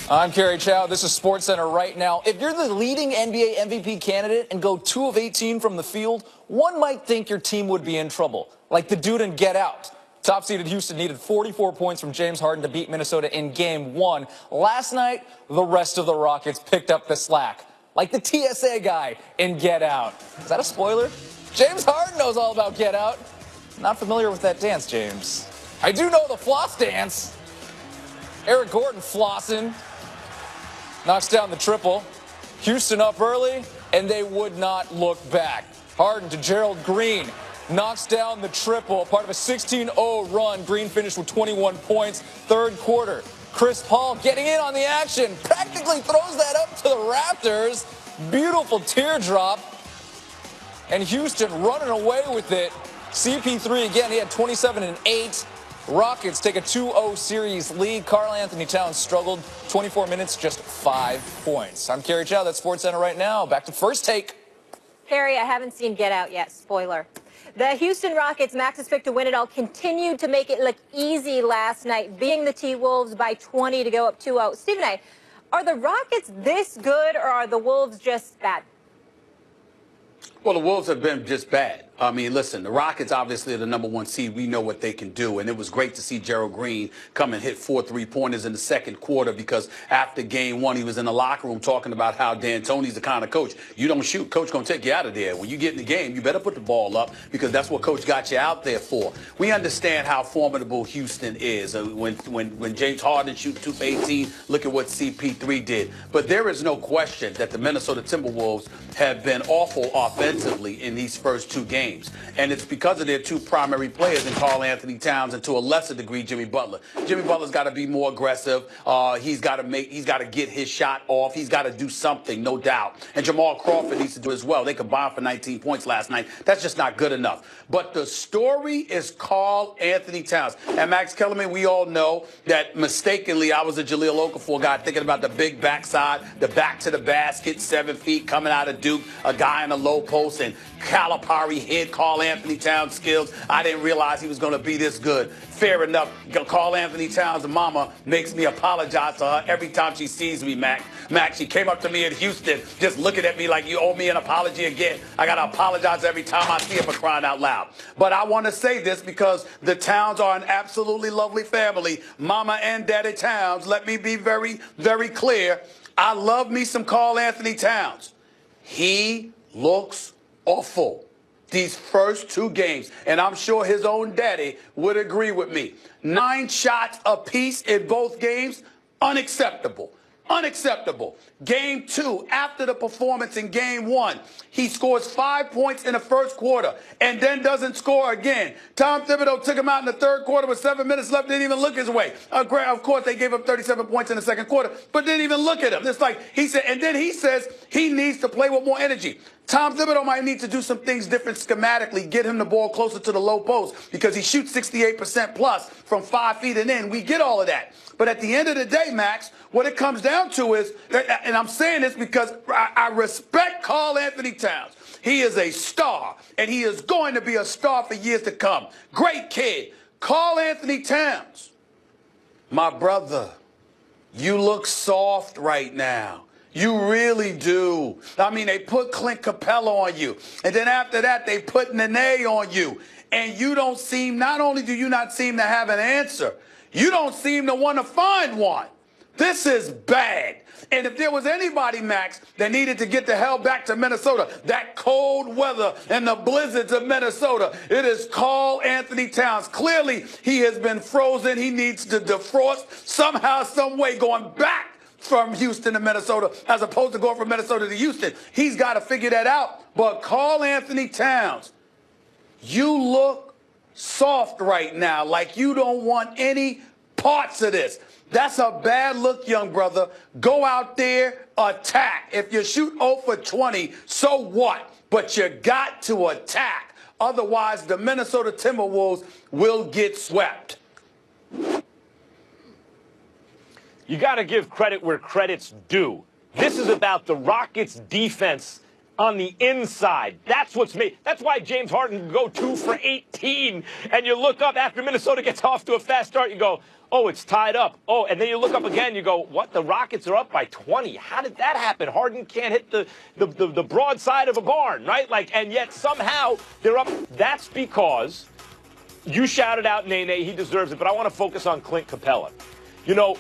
I'm Kerry Chow. This is SportsCenter right now. If you're the leading NBA MVP candidate and go 2 of 18 from the field, one might think your team would be in trouble, like the dude in Get Out. Top-seeded Houston needed 44 points from James Harden to beat Minnesota in Game 1. Last night, the rest of the Rockets picked up the slack, like the TSA guy in Get Out. Is that a spoiler? James Harden knows all about Get Out. Not familiar with that dance, James. I do know the floss dance. Eric Gordon flossing. Knocks down the triple. Houston up early, and they would not look back. Harden to Gerald Green. Knocks down the triple, part of a 16-0 run. Green finished with 21 points. Third quarter, Chris Paul getting in on the action. Practically throws that up to the Raptors. Beautiful teardrop. And Houston running away with it. CP3 again, he had 27 and 8. Rockets take a 2-0 series lead. Karl Anthony Towns struggled. 24 minutes, just 5 points. I'm Kerry Chow. That's SportsCenter right now. Back to First Take. Kerry, I haven't seen Get Out yet. Spoiler. The Houston Rockets, Max's pick to win it all, continued to make it look easy last night, beating the T-Wolves by 20 to go up 2-0. Stephen A., are the Rockets this good, or are the Wolves just bad? Well, the Wolves have been just bad. I mean, listen, the Rockets obviously are the #1 seed. We know what they can do. And it was great to see Gerald Green come and hit 4 3-pointers in the second quarter, because after Game 1, he was in the locker room talking about how D'Antoni's the kind of coach. You don't shoot, coach going to take you out of there. When you get in the game, you better put the ball up, because that's what coach got you out there for. We understand how formidable Houston is. When James Harden shoots 2 for 18, look at what CP3 did. But there is no question that the Minnesota Timberwolves have been awful offensively in these first 2 games. And it's because of their 2 primary players in Karl Anthony Towns and, to a lesser degree, Jimmy Butler. Jimmy Butler's got to be more aggressive. He's got to get his shot off. He's got to do something, no doubt. And Jamal Crawford needs to do as well. They combined for 19 points last night. That's just not good enough. But the story is Karl Anthony Towns. And Max Kellerman, we all know that mistakenly I was a Jahlil Okafor guy thinking about the big backside, the back to the basket, 7 feet coming out of Duke, a guy in the low post, and Calipari hit Karl Anthony Towns' skills. I didn't realize he was going to be this good. Fair enough. Karl Anthony Towns' mama makes me apologize to her every time she sees me, Max. She came up to me in Houston just looking at me like, you owe me an apology again. I got to apologize every time I see her, for crying out loud. But I want to say this because the Towns are an absolutely lovely family. Mama and Daddy Towns, let me be very, very clear. I love me some Karl Anthony Towns. He looks awful these first 2 games, and I'm sure his own daddy would agree with me. 9 shots apiece in both games, unacceptable. Unacceptable. Game 2, after the performance in Game 1, he scores 5 points in the first quarter and then doesn't score again. Tom Thibodeau took him out in the third quarter with 7 minutes left, didn't even look his way. Of course, they gave up 37 points in the second quarter, but didn't even look at him. It's like he said, and then he says he needs to play with more energy. Tom Thibodeau might need to do some things different schematically, get him the ball closer to the low post, because he shoots 68% plus from 5 feet and in. We get all of that. But at the end of the day, Max, what it comes down to is, and I'm saying this because I respect Karl Anthony Towns. He is a star, and he is going to be a star for years to come. Great kid. Karl Anthony Towns, my brother, you look soft right now. You really do. I mean, they put Clint Capella on you. And then after that, they put Nene on you. And you don't seem, not only do you not seem to have an answer, you don't seem to want to find one. This is bad. And if there was anybody, Max, that needed to get the hell back to Minnesota, that cold weather and the blizzards of Minnesota, it is Karl Anthony Towns. Clearly, he has been frozen. He needs to defrost somehow, some way, going back from Houston to Minnesota, as opposed to going from Minnesota to Houston. He's got to figure that out. But Karl Anthony Towns, you look soft right now, like you don't want any parts of this. That's a bad look, young brother. Go out there, attack. If you shoot 0 for 20, so what? But you got to attack. Otherwise, the Minnesota Timberwolves will get swept. You got to give credit where credit's due. This is about the Rockets' defense on the inside. That's what's made. That's why James Harden can go 2 for 18. And you look up after Minnesota gets off to a fast start, you go, oh, it's tied up. Oh, and then you look up again, you go, what? The Rockets are up by 20. How did that happen? Harden can't hit the broadside of a barn, right? Like, and yet somehow they're up. That's because you shouted out Nene. He deserves it. But I want to focus on Clint Capella. You know,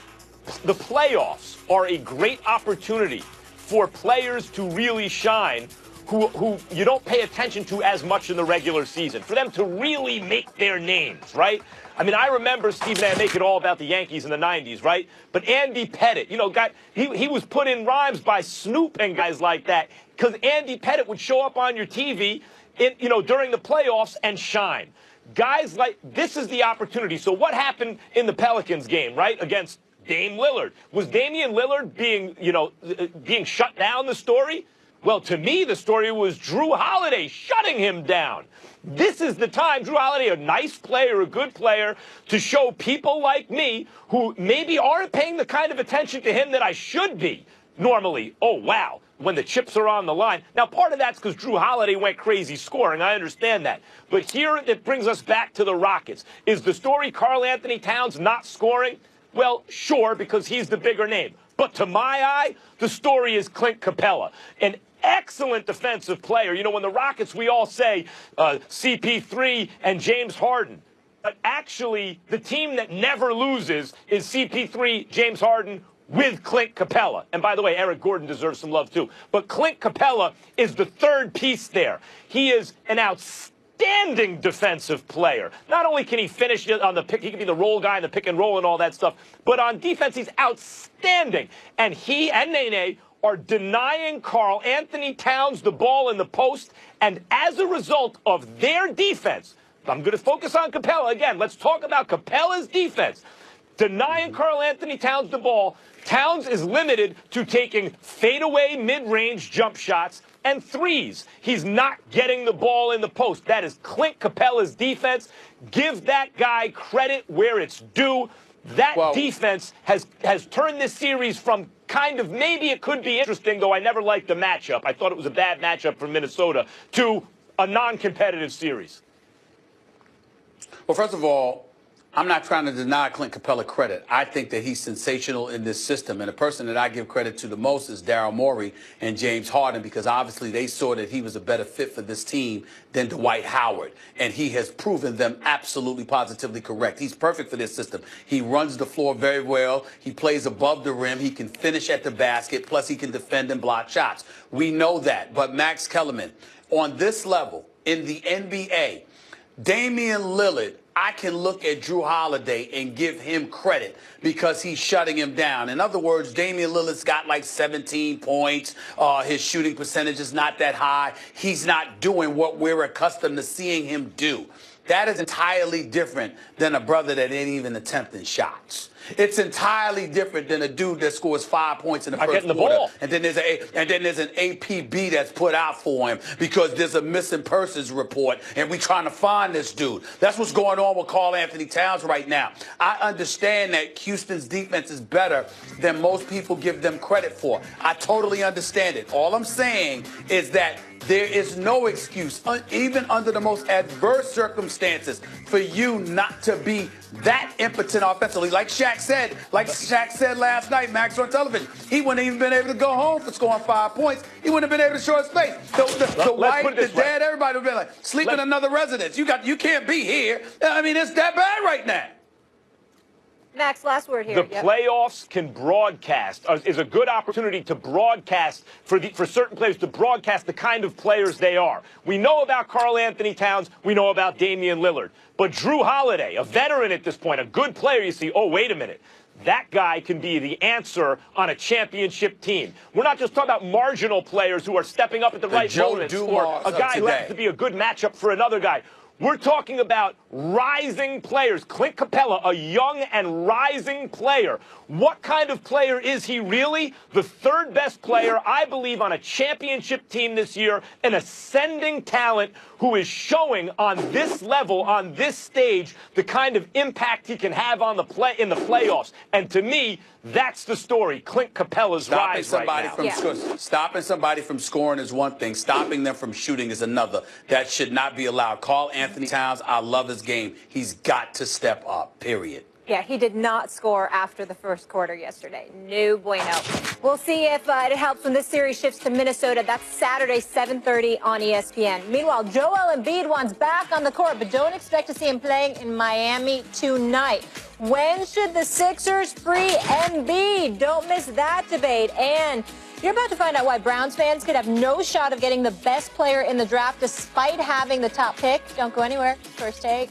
the playoffs are a great opportunity for players to really shine who you don't pay attention to as much in the regular season, for them to really make their names, right? I mean, I remember Steve and I make it all about the Yankees in the 90s, right? But Andy Pettitte, you know, he was put in rhymes by Snoop and guys like that because Andy Pettitte would show up on your TV, during the playoffs and shine. Guys like, this is the opportunity. So what happened in the Pelicans game, right, against Dame Lillard? Was Damian Lillard being shut down the story? Well, to me, the story was Drew Holiday shutting him down. This is the time, Drew Holiday, a nice player, a good player, to show people like me who maybe aren't paying the kind of attention to him that I should be normally. Oh, wow, when the chips are on the line. Now, part of that's because Drew Holiday went crazy scoring. I understand that. But here it brings us back to the Rockets. Is the story Karl Anthony Towns not scoring? Well, sure, because he's the bigger name. But to my eye, the story is Clint Capella, an excellent defensive player. You know, when the Rockets, we all say CP3 and James Harden. But actually, the team that never loses is CP3, James Harden, with Clint Capella. And by the way, Eric Gordon deserves some love too. But Clint Capella is the third piece there. He is an outstanding defensive player. Not only can he finish on the pick, he can be the roll guy in the pick and roll and all that stuff, but on defense, he's outstanding. And he and Nene are denying Karl Anthony Towns the ball in the post. And as a result of their defense, I'm going to focus on Capella again. Let's talk about Capella's defense. Denying Karl Anthony Towns the ball, Towns is limited to taking fadeaway mid-range jump shots and threes. He's not getting the ball in the post. That is Clint Capella's defense. Give that guy credit where it's due. That defense has turned this series from kind of maybe it could be interesting, though I never liked the matchup. I thought it was a bad matchup for Minnesota, to a non-competitive series. Well, first of all, I'm not trying to deny Clint Capella credit. I think that he's sensational in this system. And the person that I give credit to the most is Daryl Morey and James Harden, because obviously they saw that he was a better fit for this team than Dwight Howard. And he has proven them absolutely positively correct. He's perfect for this system. He runs the floor very well. He plays above the rim. He can finish at the basket. Plus, he can defend and block shots. We know that. But Max Kellerman, on this level in the NBA, Damian Lillard, I can look at Drew Holiday and give him credit because he's shutting him down. In other words, Damian Lillard's got like 17 points. His shooting percentage is not that high. He's not doing what we're accustomed to seeing him do. That is entirely different than a brother that ain't even attempting shots. It's entirely different than a dude that scores 5 points in the first quarter, and then there's an APB that's put out for him because there's a missing persons report, and we trying to find this dude. That's what's going on with Karl Anthony Towns right now. I understand that Houston's defense is better than most people give them credit for. I totally understand it. All I'm saying is that there is no excuse, even under the most adverse circumstances, for you not to be that impotent offensively. Like Shaq said last night, Max, on television, he wouldn't even been able to go home for scoring 5 points. He wouldn't have been able to show his face. The wife, the dad, everybody would have been like, sleep in another residence. You can't be here. I mean, it's that bad right now. Max, last word here. The playoffs can broadcast, is a good opportunity to broadcast for certain players, to broadcast the kind of players they are. We know about Karl Anthony Towns. We know about Damian Lillard. But Drew Holiday, a veteran at this point, a good player, you see, oh, wait a minute. That guy can be the answer on a championship team. We're not just talking about marginal players who are stepping up at the right moments, or a guy who happens to be a good matchup for another guy. We're talking about rising players. Clint Capella, a young and rising player. What kind of player is he really? The third best player, I believe, on a championship team this year, an ascending talent who is showing on this level, on this stage, the kind of impact he can have on in the playoffs. And to me, That's the story. Clint Capella's rise right now. Stopping somebody from scoring is one thing. Stopping them from shooting is another. That should not be allowed. Call Anthony Towns. I love his game. He's got to step up, period. Yeah, he did not score after the first quarter yesterday. No bueno. We'll see if it helps when this series shifts to Minnesota. That's Saturday, 7:30 on ESPN. Meanwhile, Joel Embiid wants back on the court, but don't expect to see him playing in Miami tonight. When should the Sixers free Embiid? Don't miss that debate. And you're about to find out why Browns fans could have no shot of getting the best player in the draft despite having the top pick. Don't go anywhere. First Take.